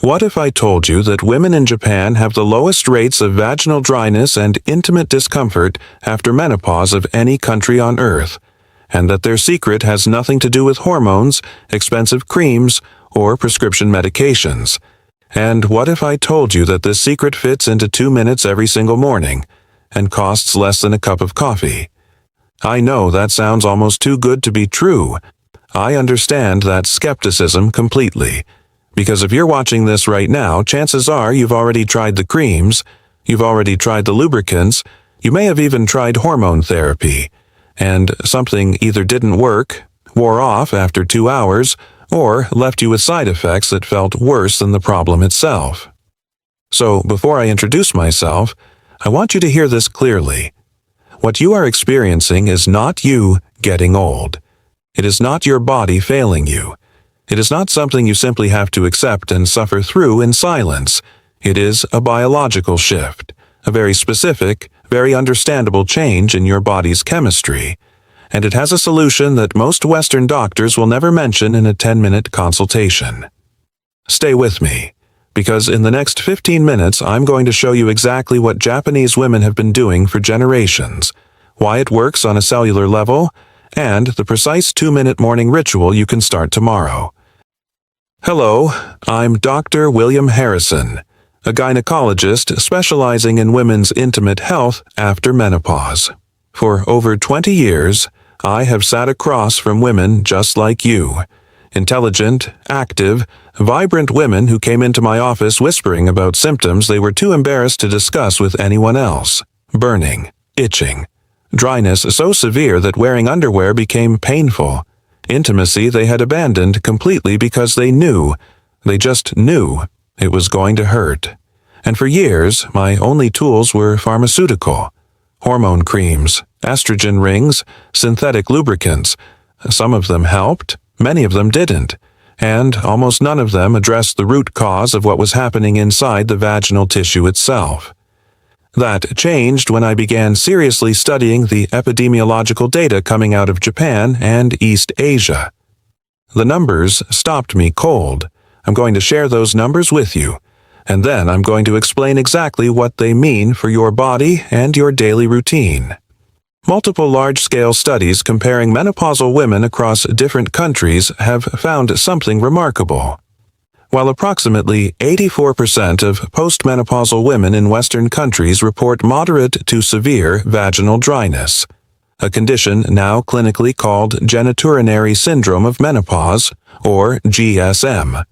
What if I told you that women in Japan have the lowest rates of vaginal dryness and intimate discomfort after menopause of any country on earth, and that their secret has nothing to do with hormones, expensive creams, or prescription medications? And what if I told you that this secret fits into 2 minutes every single morning and costs less than a cup of coffee? I know that sounds almost too good to be true. I understand that skepticism completely. Because if you're watching this right now, chances are you've already tried the creams, you've already tried the lubricants, you may have even tried hormone therapy, and something either didn't work, wore off after 2 hours, or left you with side effects that felt worse than the problem itself. So, before I introduce myself, I want you to hear this clearly. What you are experiencing is not you getting old. It is not your body failing you. It is not something you simply have to accept and suffer through in silence. It is a biological shift, a very specific, very understandable change in your body's chemistry. And it has a solution that most Western doctors will never mention in a 10-minute consultation. Stay with me, because in the next 15 minutes I'm going to show you exactly what Japanese women have been doing for generations, why it works on a cellular level, and the precise 2-minute morning ritual you can start tomorrow. Hello, I'm Dr. William Harrison, a gynecologist specializing in women's intimate health after menopause. For over 20 years, I have sat across from women just like you, intelligent, active, vibrant women who came into my office whispering about symptoms they were too embarrassed to discuss with anyone else: burning, itching, dryness so severe that wearing underwear became painful, intimacy they had abandoned completely because they just knew, it was going to hurt. And for years, my only tools were pharmaceutical. Hormone creams, estrogen rings, synthetic lubricants. Some of them helped, many of them didn't, and almost none of them addressed the root cause of what was happening inside the vaginal tissue itself. That changed when I began seriously studying the epidemiological data coming out of Japan and East Asia. The numbers stopped me cold. I'm going to share those numbers with you, and then I'm going to explain exactly what they mean for your body and your daily routine. Multiple large-scale studies comparing menopausal women across different countries have found something remarkable. While approximately 84% of postmenopausal women in Western countries report moderate to severe vaginal dryness, a condition now clinically called genitourinary syndrome of menopause, or GSM,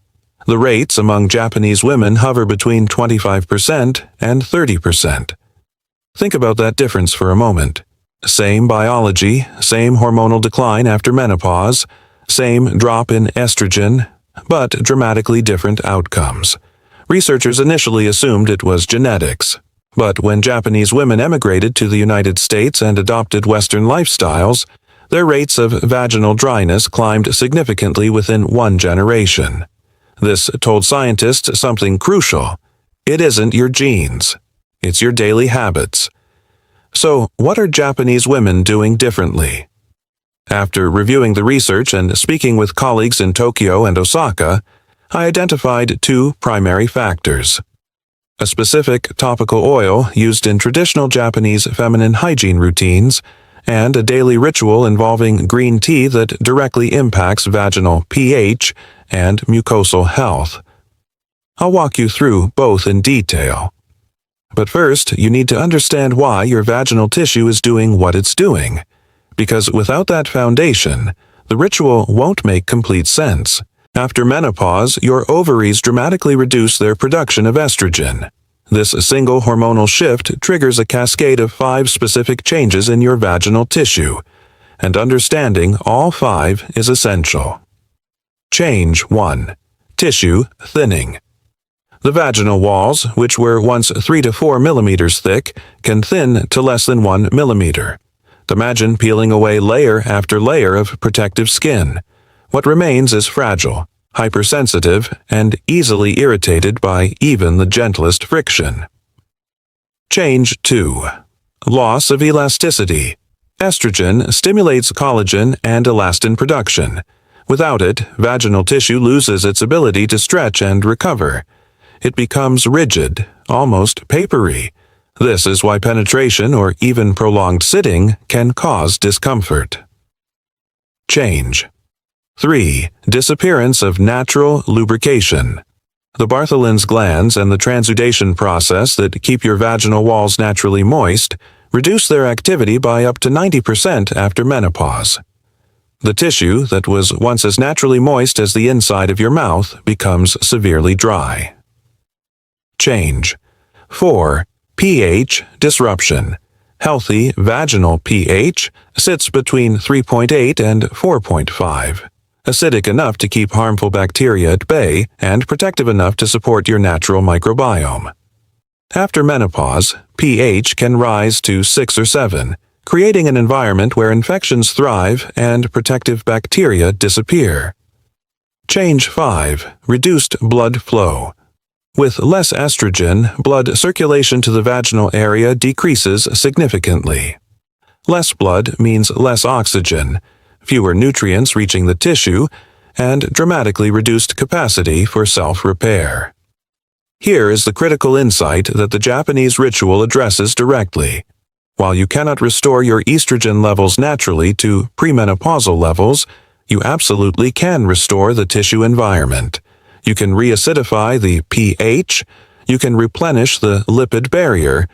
the rates among Japanese women hover between 25% and 30%. Think about that difference for a moment. Same biology, same hormonal decline after menopause, same drop in estrogen, but dramatically different outcomes. Researchers initially assumed it was genetics, but when Japanese women emigrated to the United States and adopted Western lifestyles, their rates of vaginal dryness climbed significantly within 1 generation. This told scientists something crucial. It isn't your genes. It's your daily habits. So, what are Japanese women doing differently? After reviewing the research and speaking with colleagues in Tokyo and Osaka, I identified 2 primary factors: a specific topical oil used in traditional Japanese feminine hygiene routines, and a daily ritual involving green tea that directly impacts vaginal pH and mucosal health. I'll walk you through both in detail. But first, you need to understand why your vaginal tissue is doing what it's doing. Because without that foundation, the ritual won't make complete sense. After menopause, your ovaries dramatically reduce their production of estrogen. This single hormonal shift triggers a cascade of 5 specific changes in your vaginal tissue, and understanding all 5 is essential. Change 1. Tissue thinning. The vaginal walls, which were once 3 to 4 millimeters thick, can thin to less than 1 millimeter. Imagine peeling away layer after layer of protective skin. What remains is fragile, hypersensitive, and easily irritated by even the gentlest friction. Change 2. Loss of elasticity. Estrogen stimulates collagen and elastin production. Without it, vaginal tissue loses its ability to stretch and recover, It becomes rigid, almost papery. This is why penetration or even prolonged sitting can cause discomfort. Change. 3. Disappearance of natural lubrication. The Bartholin's glands and the transudation process that keep your vaginal walls naturally moist reduce their activity by up to 90% after menopause. The tissue that was once as naturally moist as the inside of your mouth becomes severely dry. Change. 4. pH disruption. Healthy vaginal pH sits between 3.8 and 4.5. Acidic enough to keep harmful bacteria at bay and protective enough to support your natural microbiome. After menopause, pH can rise to 6 or 7, creating an environment where infections thrive and protective bacteria disappear. Change 5. Reduced blood flow. With less estrogen, blood circulation to the vaginal area decreases significantly. Less blood means less oxygen, fewer nutrients reaching the tissue, and dramatically reduced capacity for self-repair. Here is the critical insight that the Japanese ritual addresses directly. While you cannot restore your estrogen levels naturally to premenopausal levels, you absolutely can restore the tissue environment. You can reacidify the pH, you can replenish the lipid barrier,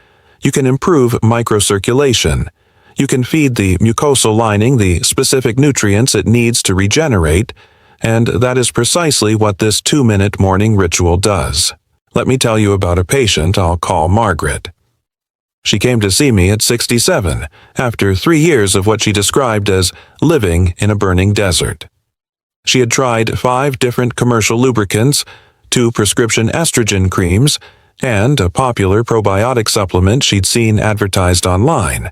you can improve microcirculation, you can feed the mucosal lining the specific nutrients it needs to regenerate, and that is precisely what this 2-minute morning ritual does. Let me tell you about a patient I'll call Margaret. She came to see me at 67, after 3 years of what she described as living in a burning desert. She had tried 5 different commercial lubricants, 2 prescription estrogen creams, and a popular probiotic supplement she'd seen advertised online.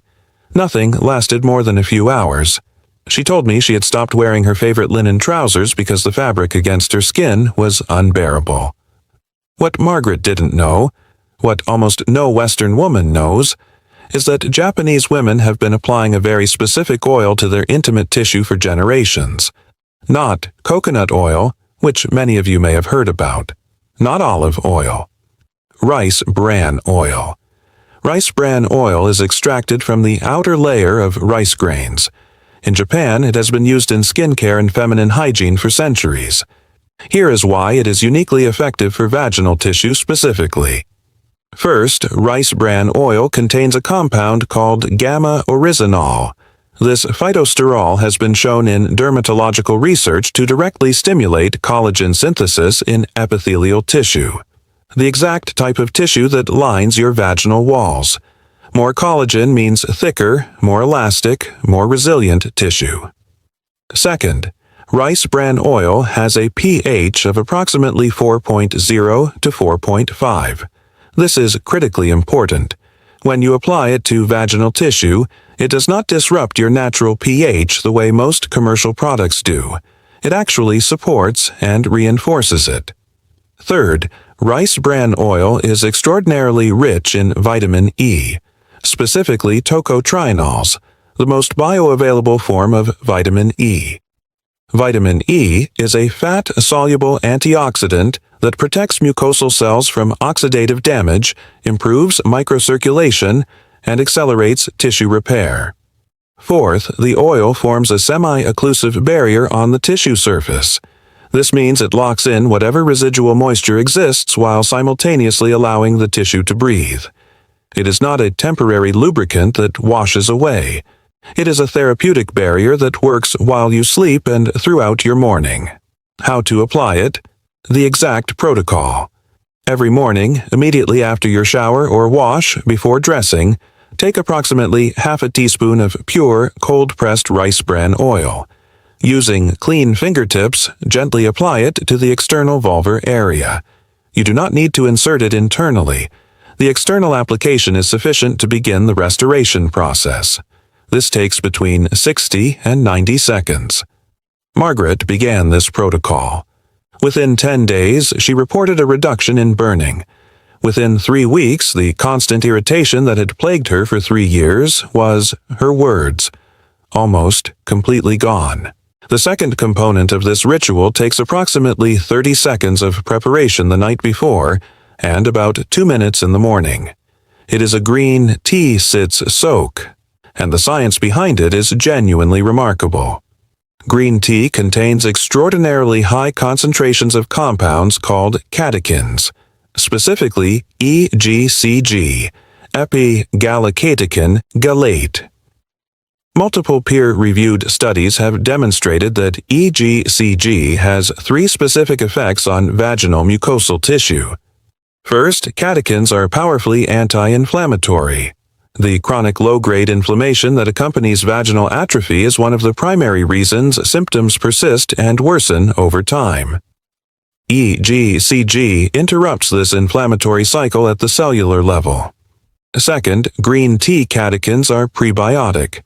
Nothing lasted more than a few hours. She told me she had stopped wearing her favorite linen trousers because the fabric against her skin was unbearable. What Margaret didn't know, what almost no Western woman knows, is that Japanese women have been applying a very specific oil to their intimate tissue for generations. Not coconut oil, which many of you may have heard about. Not olive oil. Rice bran oil. Rice bran oil is extracted from the outer layer of rice grains. In Japan, it has been used in skincare and feminine hygiene for centuries. Here is why it is uniquely effective for vaginal tissue specifically. First, rice bran oil contains a compound called gamma-oryzanol. This phytosterol has been shown in dermatological research to directly stimulate collagen synthesis in epithelial tissue, the exact type of tissue that lines your vaginal walls. More collagen means thicker, more elastic, more resilient tissue. Second, rice bran oil has a pH of approximately 4.0 to 4.5. This is critically important. When you apply it to vaginal tissue, it does not disrupt your natural pH the way most commercial products do. It actually supports and reinforces it. Third, rice bran oil is extraordinarily rich in vitamin E, specifically tocotrienols, the most bioavailable form of vitamin E. Vitamin E is a fat-soluble antioxidant that protects mucosal cells from oxidative damage, improves microcirculation, and accelerates tissue repair. Fourth, the oil forms a semi-occlusive barrier on the tissue surface. This means it locks in whatever residual moisture exists while simultaneously allowing the tissue to breathe. It is not a temporary lubricant that washes away. It is a therapeutic barrier that works while you sleep and throughout your morning. How to apply it? The exact protocol. Every morning, immediately after your shower or wash before dressing, take approximately half a teaspoon of pure, cold-pressed rice bran oil. Using clean fingertips, gently apply it to the external vulvar area. You do not need to insert it internally. The external application is sufficient to begin the restoration process. This takes between 60 and 90 seconds. Margaret began this protocol. Within 10 days, she reported a reduction in burning. Within 3 weeks, the constant irritation that had plagued her for 3 years was, her words, almost completely gone. The second component of this ritual takes approximately 30 seconds of preparation the night before, and about 2 minutes in the morning. It is a green tea sitz soak, and the science behind it is genuinely remarkable. Green tea contains extraordinarily high concentrations of compounds called catechins, specifically EGCG, epigallocatechin gallate. Multiple peer-reviewed studies have demonstrated that EGCG has 3 specific effects on vaginal mucosal tissue. First, catechins are powerfully anti-inflammatory. The chronic low-grade inflammation that accompanies vaginal atrophy is one of the primary reasons symptoms persist and worsen over time. EGCG interrupts this inflammatory cycle at the cellular level. Second, green tea catechins are prebiotic.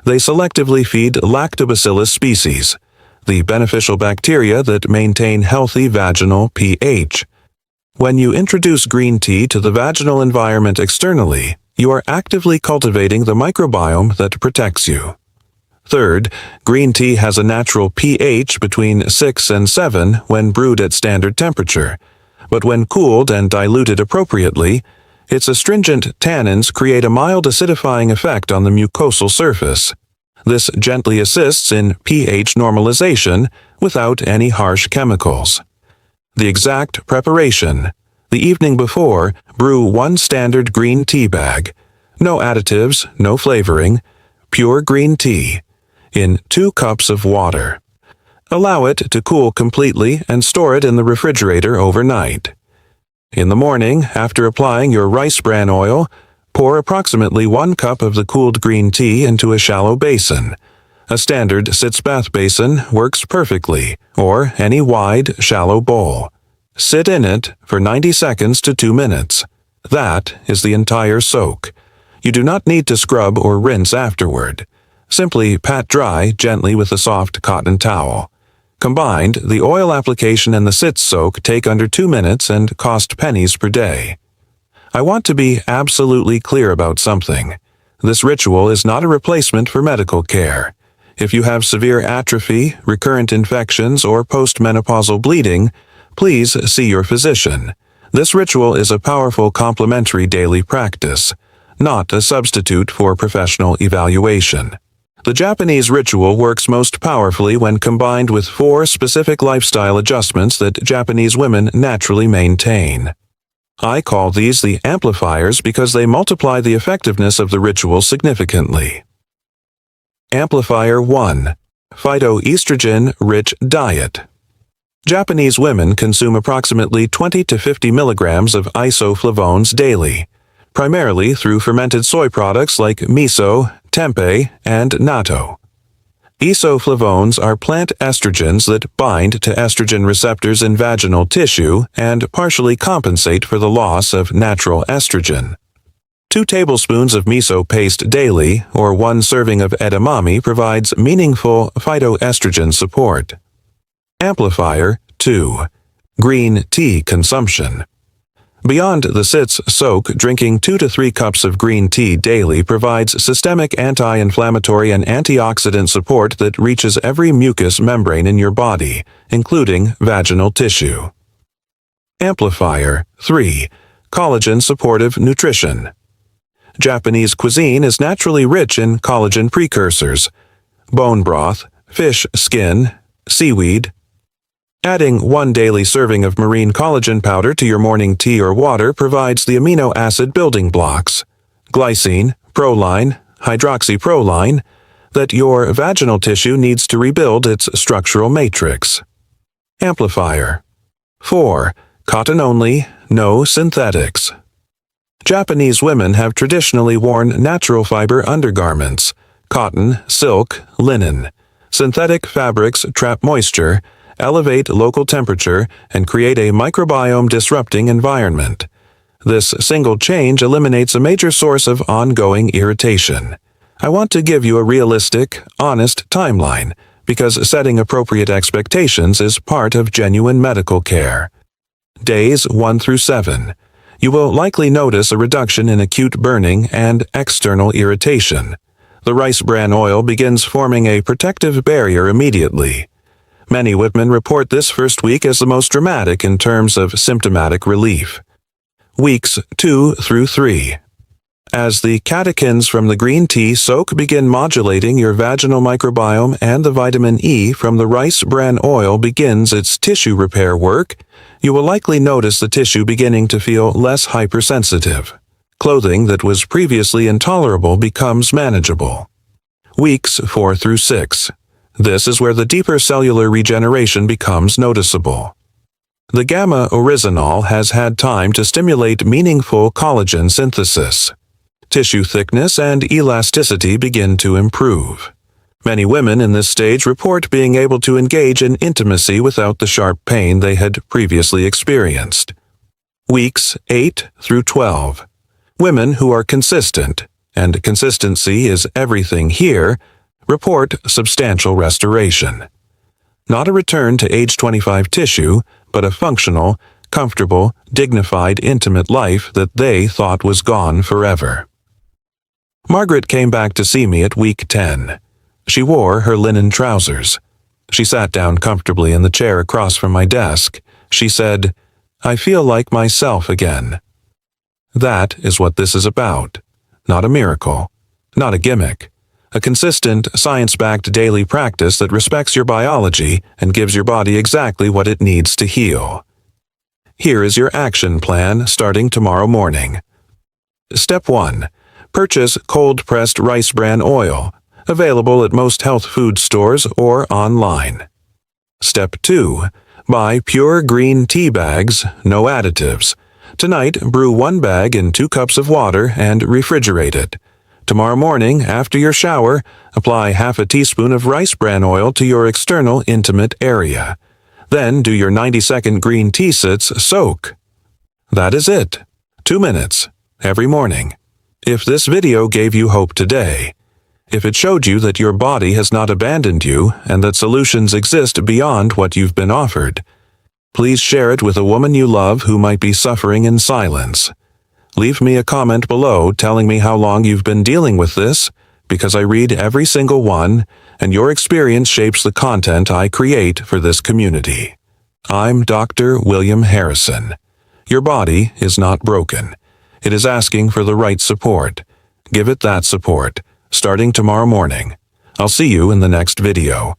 They selectively feed lactobacillus species, the beneficial bacteria that maintain healthy vaginal pH. When you introduce green tea to the vaginal environment externally, you are actively cultivating the microbiome that protects you. Third, green tea has a natural pH between 6 and 7 when brewed at standard temperature, but when cooled and diluted appropriately, its astringent tannins create a mild acidifying effect on the mucosal surface. This gently assists in pH normalization without any harsh chemicals. The exact preparation. The evening before, brew 1 standard green tea bag. No additives, no flavoring, pure green tea, in 2 cups of water. Allow it to cool completely and store it in the refrigerator overnight. In the morning, after applying your rice bran oil, pour approximately 1 cup of the cooled green tea into a shallow basin. A standard sitz bath basin works perfectly, or any wide, shallow bowl. Sit in it for 90 seconds to 2 minutes. That is the entire soak. You do not need to scrub or rinse afterward. Simply pat dry gently with a soft cotton towel. Combined, the oil application and the sitz soak take under 2 minutes and cost pennies per day. I want to be absolutely clear about something. This ritual is not a replacement for medical care. If you have severe atrophy, recurrent infections, or postmenopausal bleeding, please see your physician. This ritual is a powerful complementary daily practice, not a substitute for professional evaluation. The Japanese ritual works most powerfully when combined with 4 specific lifestyle adjustments that Japanese women naturally maintain. I call these the amplifiers because they multiply the effectiveness of the ritual significantly. Amplifier 1. Phytoestrogen-rich diet. Japanese women consume approximately 20 to 50 milligrams of isoflavones daily, primarily through fermented soy products like miso, tempeh, and natto. Isoflavones are plant estrogens that bind to estrogen receptors in vaginal tissue and partially compensate for the loss of natural estrogen. 2 tablespoons of miso paste daily, or 1 serving of edamame, provides meaningful phytoestrogen support. Amplifier 2. Green tea consumption. Beyond the sitz soak, drinking 2 to 3 cups of green tea daily provides systemic anti-inflammatory and antioxidant support that reaches every mucous membrane in your body, including vaginal tissue. Amplifier 3. Collagen-supportive nutrition. Japanese cuisine is naturally rich in collagen precursors, bone broth, fish skin, seaweed. Adding 1 daily serving of marine collagen powder to your morning tea or water provides the amino acid building blocks, glycine, proline, hydroxyproline, that your vaginal tissue needs to rebuild its structural matrix. Amplifier 4. Cotton only, no synthetics. Japanese women have traditionally worn natural fiber undergarments, cotton, silk, linen. Synthetic fabrics trap moisture, elevate local temperature, and create a microbiome-disrupting environment. This single change eliminates a major source of ongoing irritation. I want to give you a realistic, honest timeline, because setting appropriate expectations is part of genuine medical care. Days 1 through 7. You will likely notice a reduction in acute burning and external irritation. The rice bran oil begins forming a protective barrier immediately. Many women report this first week as the most dramatic in terms of symptomatic relief. weeks 2 through 3. As the catechins from the green tea soak begin modulating your vaginal microbiome and the vitamin E from the rice bran oil begins its tissue repair work, you will likely notice the tissue beginning to feel less hypersensitive. Clothing that was previously intolerable becomes manageable. Weeks 4 through 6. This is where the deeper cellular regeneration becomes noticeable. The gamma-oryzanol has had time to stimulate meaningful collagen synthesis. Tissue thickness and elasticity begin to improve. Many women in this stage report being able to engage in intimacy without the sharp pain they had previously experienced. Weeks 8 through 12. Women who are consistent, and consistency is everything here, report substantial restoration. Not a return to age 25 tissue, but a functional, comfortable, dignified, intimate life that they thought was gone forever. Margaret came back to see me at week 10. She wore her linen trousers. She sat down comfortably in the chair across from my desk. She said, "I feel like myself again." That is what this is about. Not a miracle, not a gimmick. A consistent, science-backed daily practice that respects your biology and gives your body exactly what it needs to heal. Here is your action plan starting tomorrow morning. Step 1. Purchase cold-pressed rice bran oil, available at most health food stores or online. Step 2. Buy pure green tea bags, no additives. Tonight, brew 1 bag in 2 cups of water and refrigerate it. Tomorrow morning, after your shower, apply half a teaspoon of rice bran oil to your external intimate area. Then do your 90-second green tea sits soak. That is it. 2 minutes, every morning. If this video gave you hope today, if it showed you that your body has not abandoned you and that solutions exist beyond what you've been offered, please share it with a woman you love who might be suffering in silence. Leave me a comment below telling me how long you've been dealing with this, because I read every single one, and your experience shapes the content I create for this community. I'm Dr. William Harrison. Your body is not broken. It is asking for the right support. Give it that support, starting tomorrow morning. I'll see you in the next video.